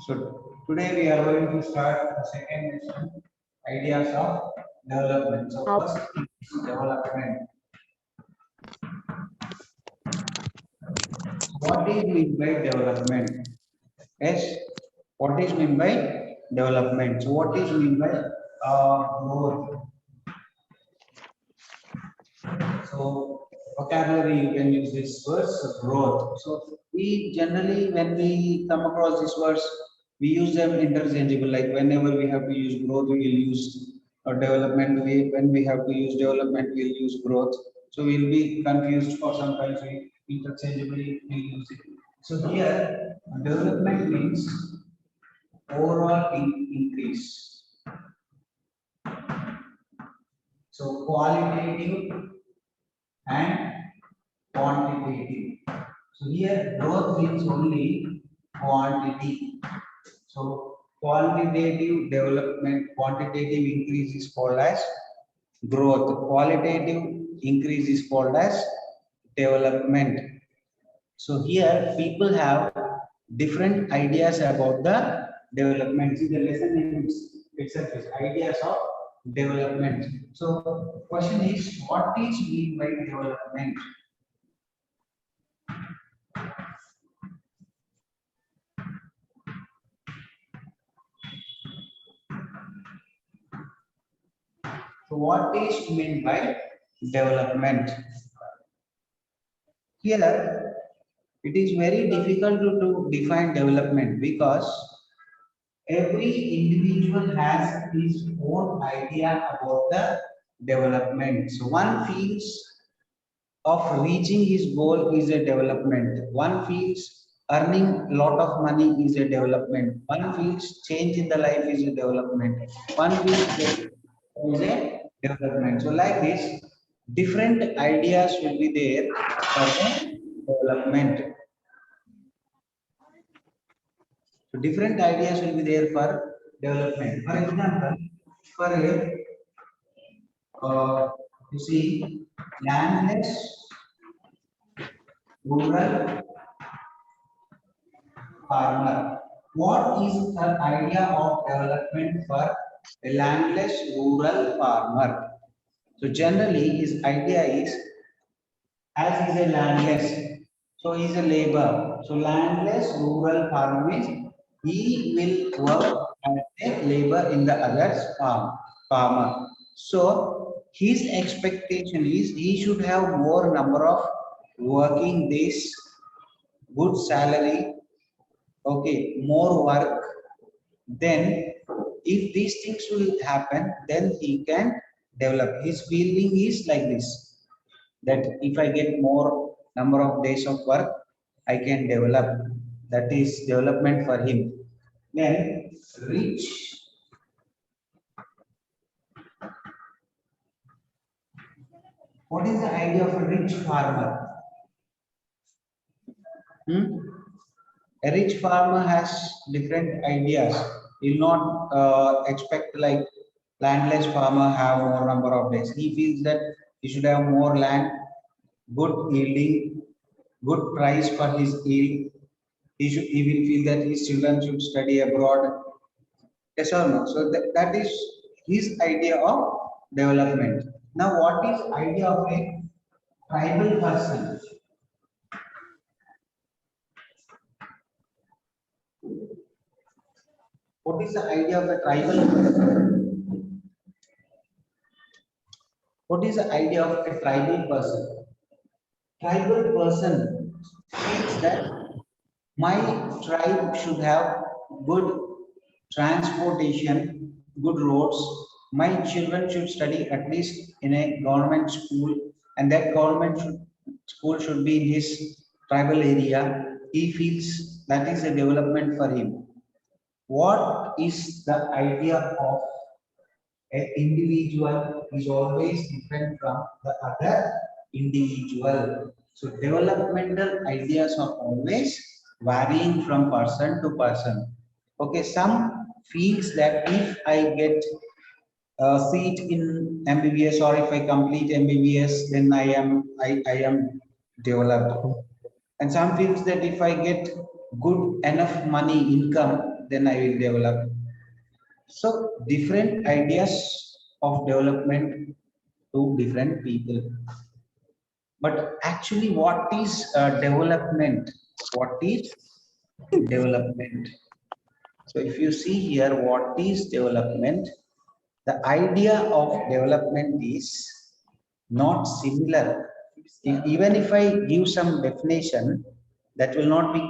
So today we are going to start the second lesson, ideas of development. So Up. first is development. What is mean by development? Yes, what is mean by development? So what is mean by growth? So vocabulary you can use this words growth. So we generally when we come across these words, we use them interchangeable. Like whenever we have to use growth, we will use development. When we have to use development, we'll use growth. So we'll be confused or sometimes we interchangeably we use it. So here development means overall increase. So qualitative and quantitative. So here growth means only quantity. So quantitative development, quantitative increase is called as growth. Qualitative increase is called as development. So here people have different ideas about the development. See the lesson name itself is ideas of development. So question is what is mean by development? So what is meant by development? Here, it is very difficult to define development because every individual has his own idea about the development. So one feels of reaching his goal is a development. One feels earning a lot of money is a development. One feels change in the life is a development. One feels is a development. So like this, different ideas will be there for the development. So different ideas will be there for development. For example, for a you see landless rural farmer. What is the idea of development for a landless rural farmer? So generally his idea is as he's a landless, so he's a labor. So landless rural farmer means he will work as a labor in the other's farmer. So his expectation is he should have more number of working days, good salary, okay, more work. Then if these things will happen, then he can develop. His feeling is like this, that if I get more number of days of work, I can develop. That is development for him. Then rich. What is the idea of a rich farmer? Hmm? A rich farmer has different ideas. He'll not expect like landless farmer have more number of days. He feels that he should have more land, good yielding, good price for his yield. He will feel that his children should study abroad. Yes or no? So that is his idea of development. Now, what is idea of a tribal person? What is the idea of a tribal person? What is the idea of a tribal person? Tribal person feels that my tribe should have good transportation, good roads. My children should study at least in a government school, and that school should be in his tribal area. He feels that is a development for him. What is the idea of an individual is always different from the other individual. So developmental ideas are always varying from person to person. Okay, some feels that if I get a seat in MBBS or if I complete MBBS, then I am developed. And some feels that if I get good enough money income, then I will develop. So different ideas of development to different people. But actually, what is development? What is development? So if you see here, what is development? The idea of development is not similar. Even if I give some definition, that will not be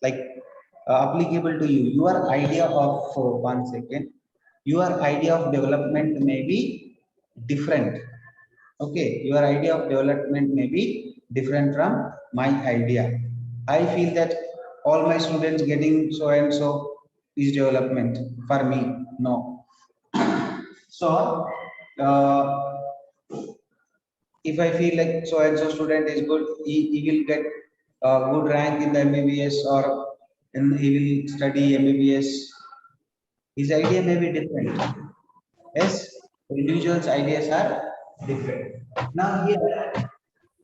like applicable to you. Your idea of, one second, your idea of development may be different. Okay, your idea of development may be different from my idea. I feel that all my students getting so and so is development. For me, no. So, uh, if I feel like so and so student is good, he will get a good rank in the MBBS, or he will study MBBS. His idea may be different. Yes, individuals' ideas are different. Now here,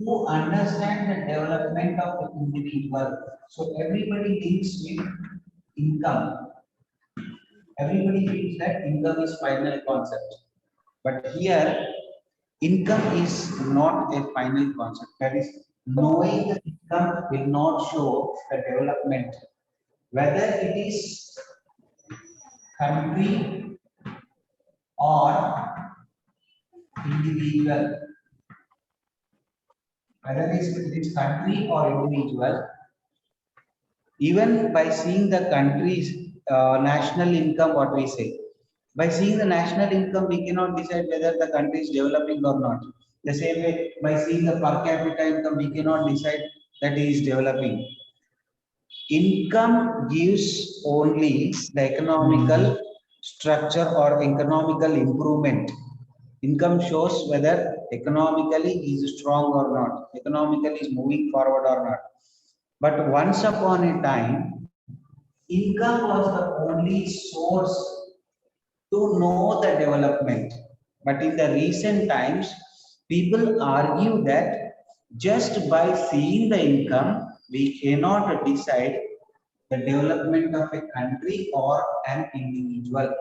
to understand the development of the individual, so everybody thinks with income. Everybody thinks that income is final concept. But here, income is not a final concept. That is, knowing the income will not show the development. Whether it is country or individual, whether it is country or individual, even by seeing the country's national income, what we say, by seeing the national income, we cannot decide whether the country is developing or not. The same way, by seeing the per capita income, we cannot decide that it is developing. Income gives only the economical structure or economical improvement. Income shows whether economically is strong or not, economically is moving forward or not. But once upon a time, income was the only source to know the development. But in the recent times, people argue that just by seeing the income, we cannot decide the development of a country or an individual.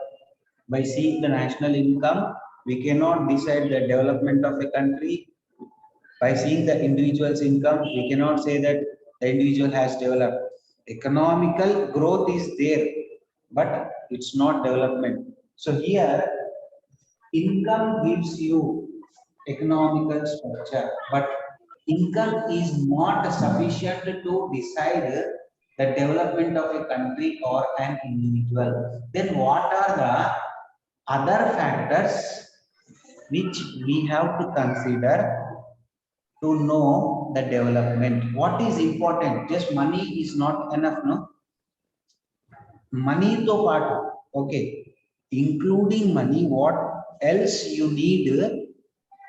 By seeing the national income, we cannot decide the development of a country. By seeing the individual's income, we cannot say that the individual has developed. Economical growth is there, but it's not development. So here, income gives you economical structure, but income is not sufficient to decide the development of a country or an individual. Then what are the other factors which we have to consider to know the development? What is important? Just money is not enough, no? Money to part, okay. Including money, what else you need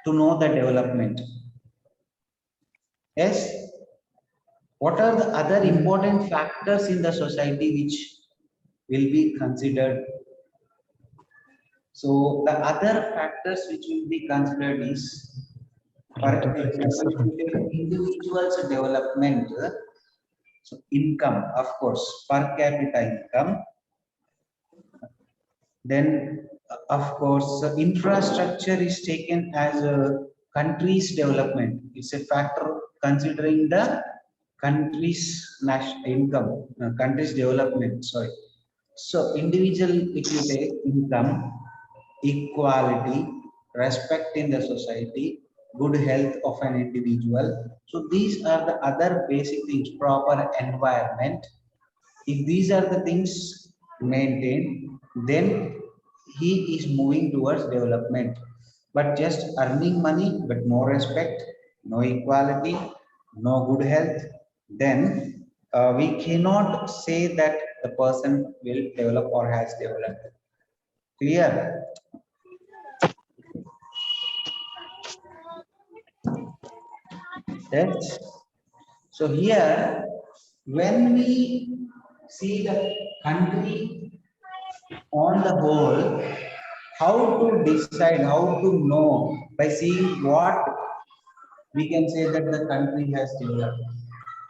to know the development? Yes. What are the other important factors in the society which will be considered? So the other factors which will be considered is, for example, if you take individuals development, so income, of course, per capita income. Then, of course, infrastructure is taken as a country's development. It's a factor considering the country's national income, country's development. Sorry. So, individual, if you take income, equality, respect in the society, good health of an individual. So, these are the other basic things. Proper environment. If these are the things maintained, then he is moving towards development. But just earning money, but no respect, no equality, no good health, then we cannot say that the person will develop or has developed. Clear? Yes. So here, when we see the country on the whole, how to decide, how to know, by seeing what we can say that the country has developed.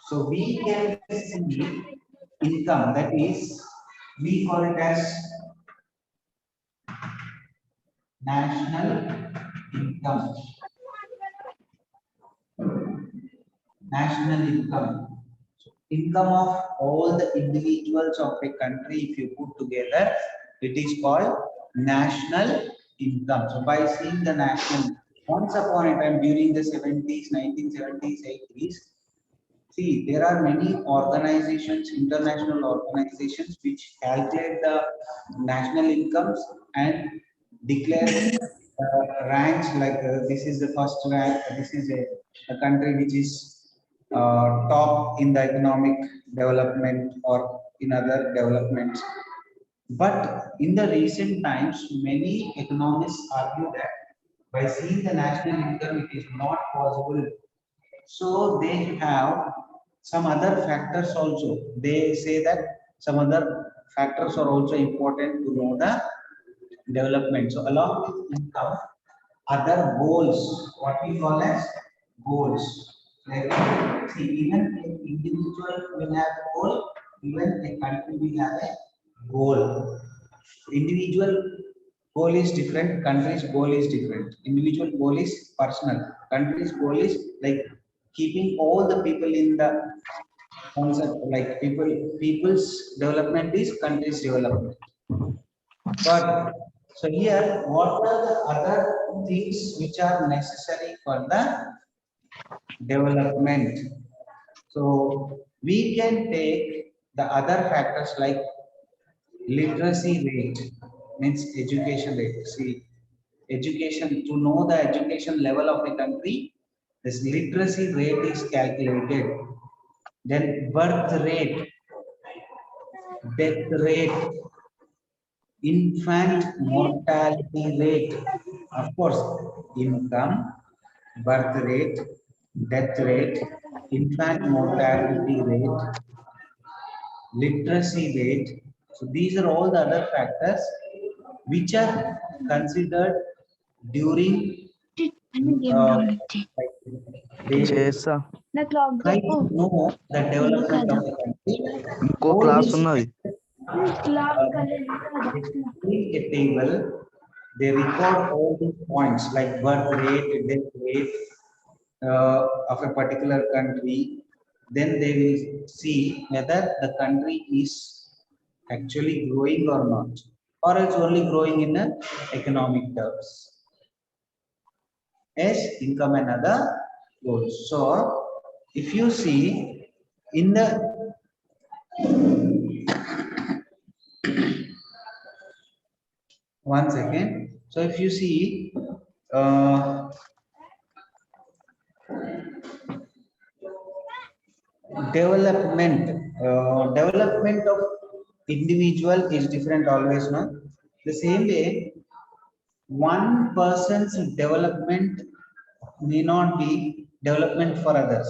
So we can see income, that is We call it as national income. National income. So income of all the individuals of a country, if you put together, it is called national income. So by seeing the national, once upon a time during the 70s, 1970s, 80s, see, there are many organizations, international organizations, which calculate the national incomes and declare ranks like this is the first rank, this is a country which is top in the economic development or in other developments. But in the recent times, many economists argue that by seeing the national income, it is not possible, so they have some other factors also. They say that some other factors are also important to know the development. So along with income, other goals, what we call as goals. Like see, even an individual will have a goal, even a country will have a goal. Individual goal is different, country's goal is different. Individual goal is personal. Country's goal is like keeping all the people in the concept, like people's development is country's development. But so here, what are the other things which are necessary for the development? So we can take the other factors like literacy rate, means education rate. See, education, to know the education level of a country, this literacy rate is calculated. Then birth rate, death rate, infant mortality rate, of course, income, birth rate, death rate, infant mortality rate, literacy rate. So these are all the other factors which are considered during like they చేస్తా try to know the development of the country. ఇంకో All class these ఉన్నది. they create a table, they record all these points like birth rate, death rate of a particular country. Then they will see whether the country is actually growing or not, or it's only growing in economic terms. As income and other goals. So if you see in the one second. So if you see development of individual is different always, no? The same way, one person's development may not be development for others.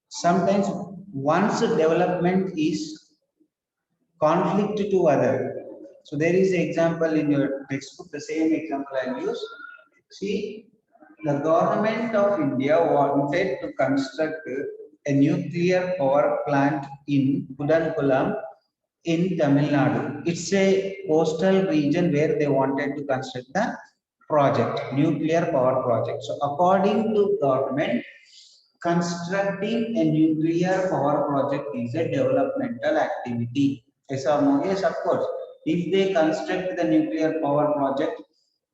Sometimes one's development is conflict to other. So there is an example in your textbook, the same example I use. See, the government of India wanted to construct a nuclear power plant in Kudankulam in Tamil Nadu. It's a coastal region where they wanted to construct the project, nuclear power project. So according to government, constructing a nuclear power project is a developmental activity. Yes or no? Yes, of course. If they construct the nuclear power project,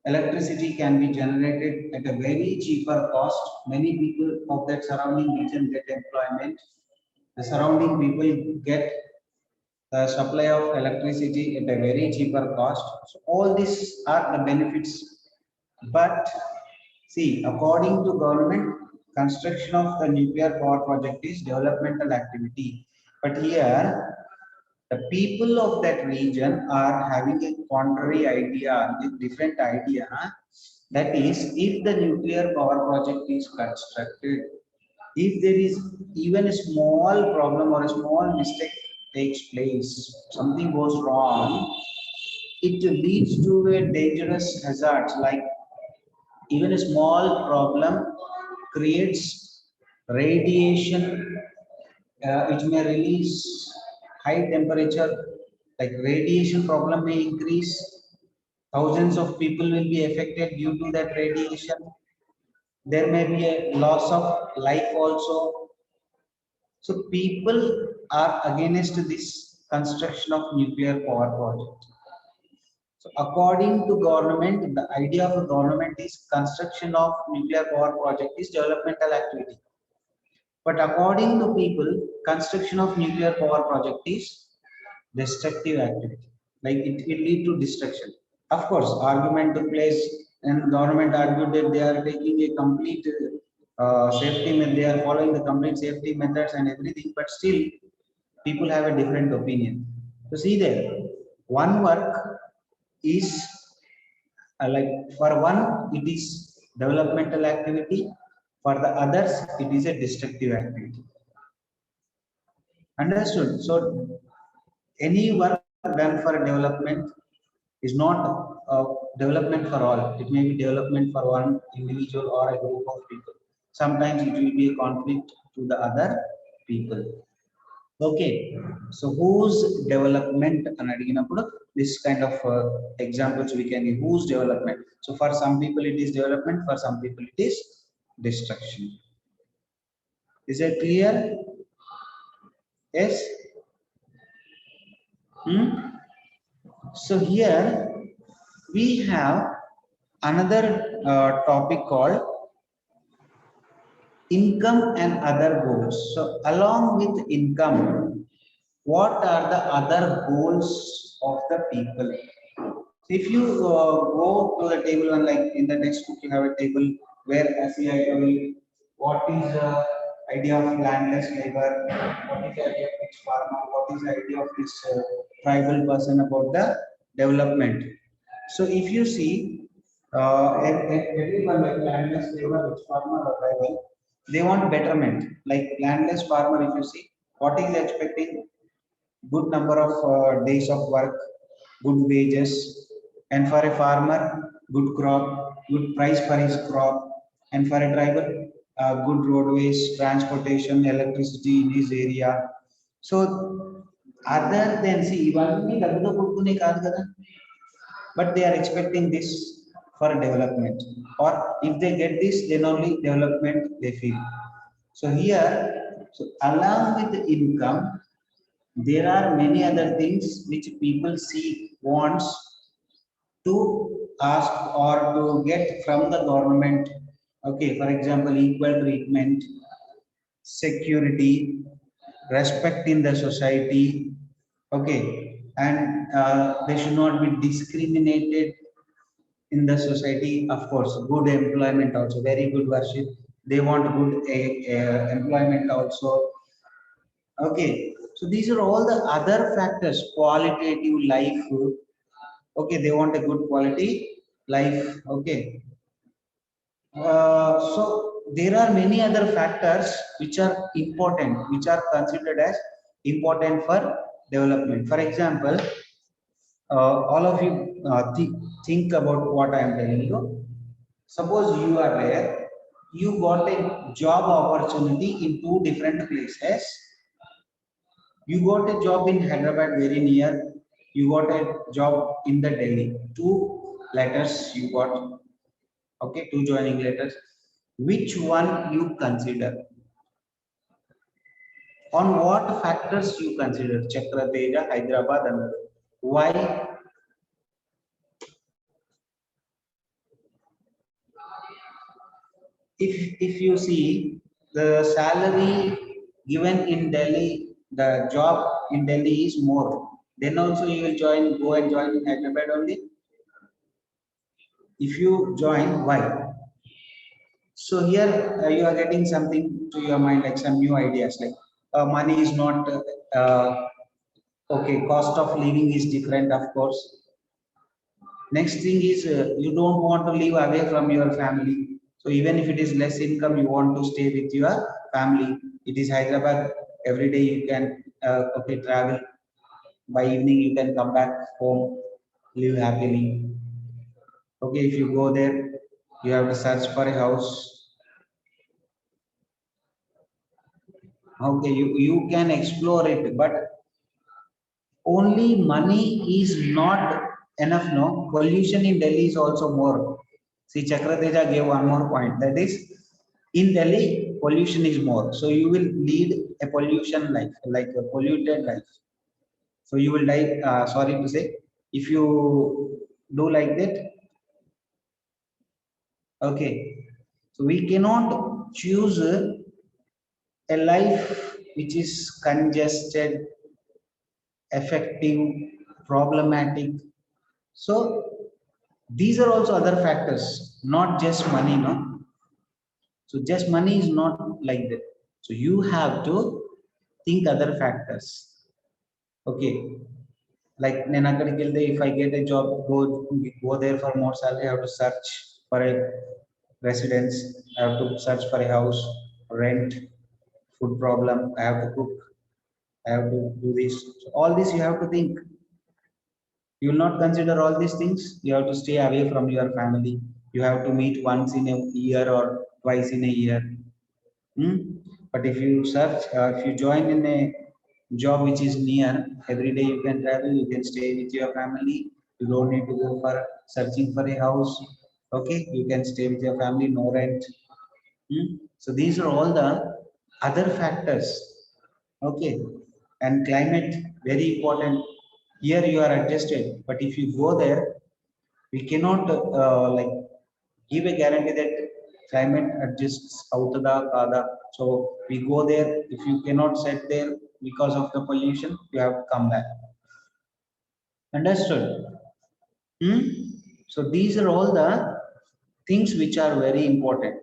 electricity can be generated at a very cheaper cost. Many people of that surrounding region get employment. The surrounding people get the supply of electricity at a very cheaper cost. So all these are the benefits. But see, according to government, construction of the nuclear power project is developmental activity. But here, the people of that region are having a contrary idea, a different idea. That is, if the nuclear power project is constructed, if there is even a small problem or a small mistake takes place, something goes wrong, it leads to a dangerous hazard. Like even a small problem creates radiation, which may release high temperature Like radiation problem may increase. Thousands of people will be affected due to that radiation. There may be a loss of life also. So people are against this construction of nuclear power project. So according to government, the idea of the government is construction of nuclear power project is developmental activity. But according to people, construction of nuclear power project is destructive activity. Like it will lead to destruction. Of course, argument took place and government argued that they are taking a complete safety method, they are following the complete safety methods and everything, but still people have a different opinion. So see there, one work is like for one it is developmental activity, for the others it is a destructive activity. Understood? So any work done for development is not development for all. It may be development for one individual or a group of people. Sometimes it will be a conflict to the other people. Okay, so whose development అని అడిగినప్పుడు this kind of examples we can give. Whose development? So for some people it is development, for some people it is destruction. Is it clear? Yes. So here we have another topic called income and other goals. So along with income, what are the other goals of the people? If you go to the table and like in the textbook you have a table where as I told you, what is the idea of landless labor, what is the idea of rich farmer, what is the idea of this tribal person about the development. So if you see everyone like landless labor, rich farmer or tribal, they want betterment. Like landless farmer, if you see, what is he expecting? Good number of days of work, good wages, and for a farmer, good crop, good price for his crop, and for a tribal, good roadways, transportation, electricity in his area. So, other than see, ఇవన్నీ డబ్బుతో కొనుక్కునే కాదు కదా, but they are expecting this for development, or if they get this, then only development they feel. So here, so along with the income, there are many other things which people seek, wants to ask or to get from the government. Okay, for example, equal treatment, security, respect in the society. Okay, and they should not be discriminated in the society. Of course, good employment also, very good worship. They want good employment also. Okay, so these are all the other factors, qualitative life. Okay, they want a good quality life. Okay, so there are many other factors which are important, which are considered as important for development. For example, all of you think about what I am telling you. Suppose you are there, you got a job opportunity in two different places. You got a job in Hyderabad very near. You got a job in the Delhi. Two letters you got. Okay, two joining letters. Which one you consider? On what factors you consider? Chakra Teja, Hyderabad, and why? If you see the salary given in Delhi, the job in Delhi is more. Then also you will go and join in Hyderabad only. If you join, why? So here you are getting something to your mind, like some new ideas, like money is not okay. Cost of living is different, of course. Next thing is you don't want to live away from your family. So even if it is less income, you want to stay with your family. It is Hyderabad. Every day you can okay travel. By evening you can come back home, live happily. Okay, if you go there, you have to search for a house. Okay, you can explore it, but only money is not enough. No, pollution in Delhi is also more. See, Chakrateja gave one more point, that is, in Delhi pollution is more, so you will lead a pollution life, like a polluted life. So you will die. Sorry to say, if you do like that, okay. So we cannot choose a life which is congested, effective, problematic. So these are also other factors, not just money, no. So just money is not like that. So you have to think other factors. Okay. Like if I get a job, go there for more salary, I have to search for a residence, I have to search for a house, rent, food problem, I have to cook, I have to do this. So all this you have to think. You will not consider all these things. You have to stay away from your family. You have to meet once in a year or twice in a year. Hmm? But if you search, if you join in a job which is near, every day you can travel, you can stay with your family. You don't need to go for searching for a house. Okay, you can stay with your family, no rent. Hmm? So these are all the other factors. Okay, and climate very important. Here you are adjusted, but if you go there, we cannot like give a guarantee that climate adjusts outada kada. So we go there. If you cannot set there because of the pollution, you have to come back. Understood? Hmm? So these are all the things which are very important.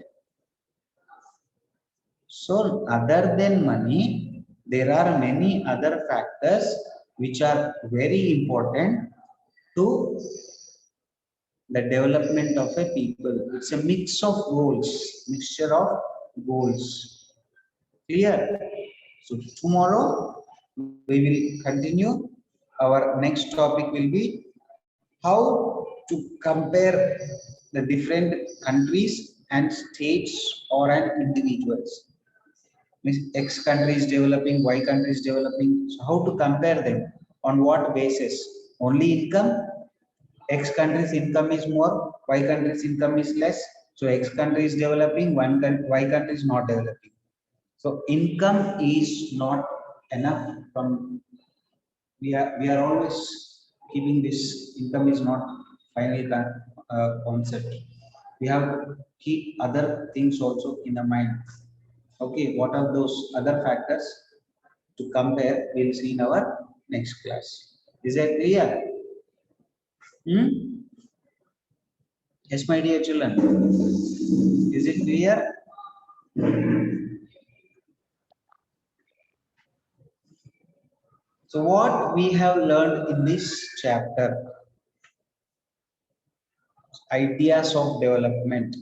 So other than money, there are many other factors which are very important to the development of a people. It's a mix of goals, mixture of goals. Clear? So tomorrow we will continue. Our next topic will be how to compare the different countries and states or an individuals. Means X country is developing, Y country is developing. So how to compare them? On what basis? Only income? X country's income is more, Y country's income is less. So X country is developing, Y country is not developing. So income is not enough. From we are always keeping this income is not final concept. We have to keep other things also in the mind. Okay, what are those other factors to compare? We'll see in our next class. Is that clear? Hmm? Yes, my dear children. Is it clear? So what we have learned in this chapter, ideas of development.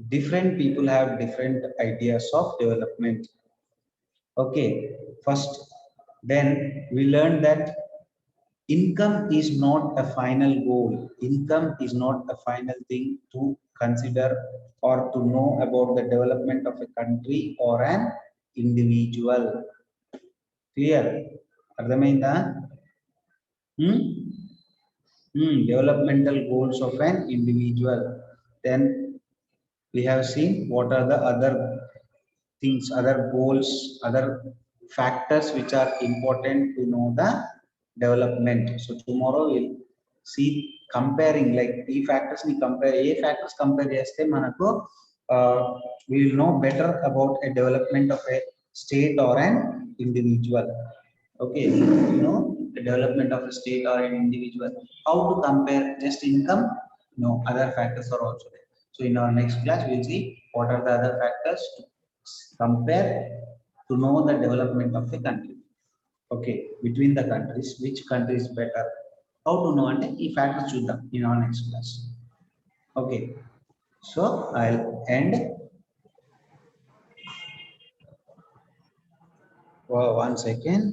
Different people have different ideas of development. Okay, first, then we learned that income is not a final goal. Income is not a final thing to consider or to know about the development of a country or an individual. Clear? అర్థమైందా? Hmm? Developmental goals of an individual. Then we have seen what are the other things, other goals, other factors which are important to know the development. So tomorrow we'll see comparing, like ఈ factors ni compare, ఏ factors compare చేస్తే మనకు we will know better about a development of a state or an individual. Okay, you know the development of a state or an individual. How to compare just income? No, other factors are also there. So in our next class, we'll see what are the other factors to compare to know the development of a country. Okay, between the countries, which country is better? How to know? And ఈ factors చూద్దాం in our next class. Okay, so I'll end. One second.